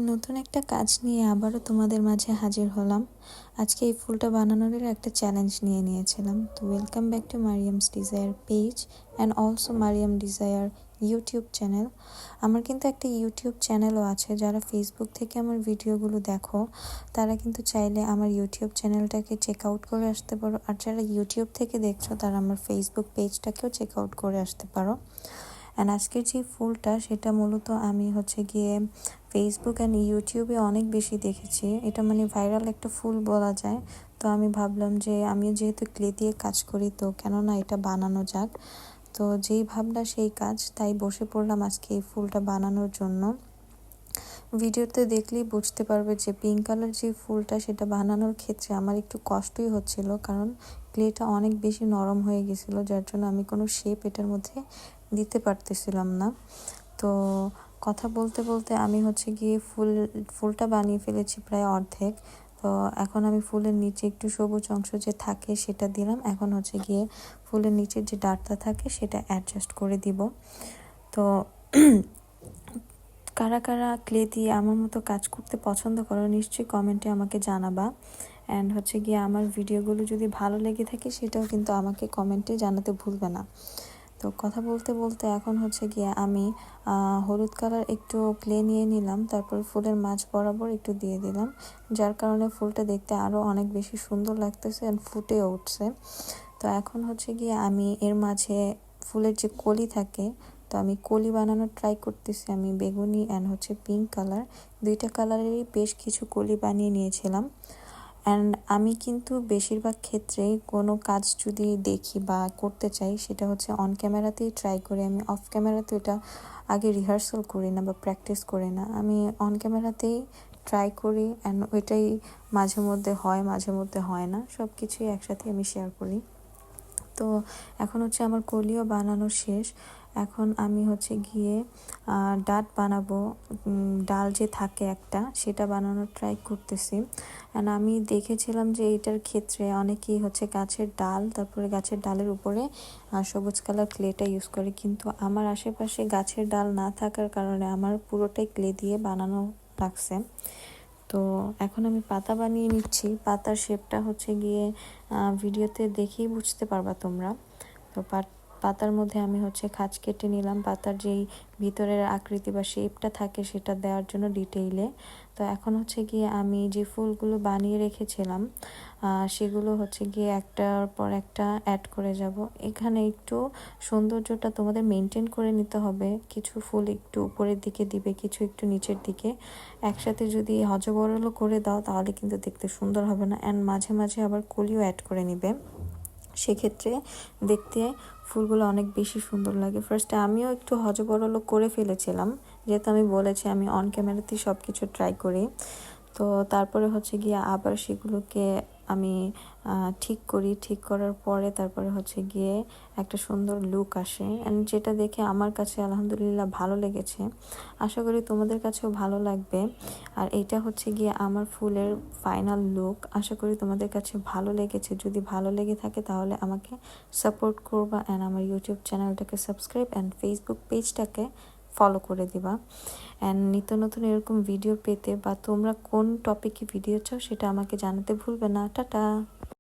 নতুন একটা কাজ নিয়ে আবারও তোমাদের মাঝে হাজির হলাম। আজকে এই ফুলটা বানানোর একটা চ্যালেঞ্জ নিয়েছিলাম। তো welcome back to Mariyam's desire page and also Mariyam desire YouTube channel. আমার কিন্তু একটা ইউটিউব চ্যানেলও আছে। যারা ফেসবুক থেকে আমার ভিডিওগুলো দেখো তারা কিন্তু চাইলে আমার ইউটিউব চ্যানেলটাকে চেক আউট করে আসতে পারো, আর যারা ইউটিউব থেকে দেখছো তারা আমার ফেসবুক পেজটাকেও চেক আউট করে আসতে পারো। অ্যান্ড আজকের যে ফুলটা সেটা মূলত আমি গিয়ে ফেসবুক অ্যান্ড ইউটিউবে অনেক বেশি দেখেছি। এটা ভাইরাল একটা ফুল বলা যায়। তো আমি ভাবলাম যে আমি যেহেতু ক্লে দিয়ে কাজ করি, তো কেননা এটা বানানো যাক। তো যেই ভাবনা সেই কাজ, তাই বসে পড়লাম আজকে এই ফুলটা বানানোর জন্য। ভিডিওতে দেখলেই বুঝতে পারবে যে পিঙ্ক কালার যে ফুলটা সেটা বানানোর ক্ষেত্রে আমার একটু কষ্টই হচ্ছিল, কারণ ক্লেটা অনেক বেশি নরম হয়ে গেছিলো, যার জন্য আমি কোনো শেপ এটার মধ্যে দিতে পারতেছিলাম না। তো কথা বলতে বলতে আমি গিয়ে ফুলটা বানিয়ে ফেলেছি প্রায় অর্ধেক। তো এখন আমি ফুলের নিচে একটু সবুজ অংশ যে থাকে সেটা দিলাম। এখন গিয়ে ফুলের নিচের যে ডাঁটটা থাকে সেটা অ্যাডজাস্ট করে দিব। তো কারা কারা ক্লে দিয়ে আমার মতো কাজ করতে পছন্দ করো নিশ্চয়ই কমেন্টে আমাকে জানাবা। অ্যান্ড গিয়ে আমার ভিডিওগুলো যদি ভালো লেগে থাকে সেটাও কিন্তু আমাকে কমেন্টে জানাতে ভুলবে না। তো কথা বলতে বলতে এখন গিয়ে আমি হলুদ কালার একটু ক্লে নিয়ে নিলাম, তারপর ফুলের মাঝ বরাবর একটু দিয়ে দিলাম, যার কারণে ফুলটা দেখতে আরও অনেক বেশি সুন্দর লাগতেছে অ্যান্ড ফুটে উঠছে। তো এখন গিয়ে আমি এর মাঝে ফুলের যে কলি থাকে, তো আমি কলি বানানোর ট্রাই করতেছি। আমি বেগুনি অ্যান্ড পিঙ্ক কালার, দুইটা কালারেরই বেশ কিছু কলি বানিয়ে নিয়েছিলাম। অ্যান্ড আমি কিন্তু বেশিরভাগ ক্ষেত্রেই কোনো কাজ যদি দেখি বা করতে চাই সেটা অন ক্যামেরাতেই ট্রাই করি। আমি অফ ক্যামেরাতে ওটা আগে রিহার্সাল করি না বা প্র্যাকটিস করি না, আমি অন ক্যামেরাতেই ট্রাই করি। অ্যান্ড ওইটাই মাঝে মধ্যে হয়, মাঝে মধ্যে হয় না, সব কিছুই একসাথে আমি শেয়ার করি। তো এখন আমার কলিও বানানো শেষ। এখন আমি গিয়ে ডাট বানাবো। ডাল যে থাকে একটা, সেটা বানানোর ট্রাই করতেছি। অ্যান্ড আমি দেখেছিলাম যে এটার ক্ষেত্রে অনেকেই গাছের ডাল, তারপরে গাছের ডালের উপরে সবুজ কালার ক্লেটা ইউজ করে, কিন্তু আমার আশেপাশে গাছের ডাল না থাকার কারণে আমার পুরোটাই ক্লে দিয়ে বানানো লাগছে। তো এখন আমি পাতা বানিয়ে নিচ্ছি। পাতার শেপটা গিয়ে ভিডিওতে দেখেই বুঝতে পারবা তোমরা। তো পাতার মধ্যে আমি খাঁজ কেটে নিলাম, পাতার যেই ভিতরের আকৃতি বা শেপটা থাকে সেটা দেওয়ার জন্য ডিটেইলে। তো এখন গিয়ে আমি যে ফুলগুলো বানিয়ে রেখেছিলাম সেগুলো গিয়ে একটার পর একটা অ্যাড করে যাব। এখানে একটু সৌন্দর্যটা তোমাদের মেনটেন করে নিতে হবে। কিছু ফুল একটু উপরের দিকে দিবে, কিছু একটু নিচের দিকে। একসাথে যদি হজবরল করে দাও তাহলে কিন্তু দেখতে সুন্দর হবে না। অ্যান্ড মাঝে মাঝে আবার কলিও অ্যাড করে নিবে, সেক্ষেত্রে দেখতে ফুলগুলো অনেক বেশি সুন্দর লাগে। ফার্স্টে আমিও একটু হজবরল করে ফেলেছিলাম, যেহেতু আমি বলেছি আমি অন ক্যামেরাতেই সব কিছু ট্রাই করি। তো তারপরে গিয়ে আবার সেগুলোকে আমি ঠিক করি। ঠিক করার পরে তারপরে গিয়ে একটা সুন্দর লুক আসে, অ্যান্ড যেটা দেখে আমার কাছে আলহামদুলিল্লাহ ভালো লেগেছে। আশা করি তোমাদের কাছেও ভালো লাগবে। আর এটা গিয়ে আমার ফুলের ফাইনাল লুক। আশা করি তোমাদের কাছে ভালো লেগেছে। যদি ভালো লেগে থাকে তাহলে আমাকে সাপোর্ট করবা, অ্যান্ড আমার ইউটিউব চ্যানেলটাকে সাবস্ক্রাইব অ্যান্ড ফেসবুক পেজটাকে ফলো করে দিবা। অ্যান্ড নিত্য নতুন এরকম ভিডিও পেতে বা তোমরা কোন টপিকে ভিডিও চাও সেটা আমাকে জানাতে ভুলবে না। টাটা।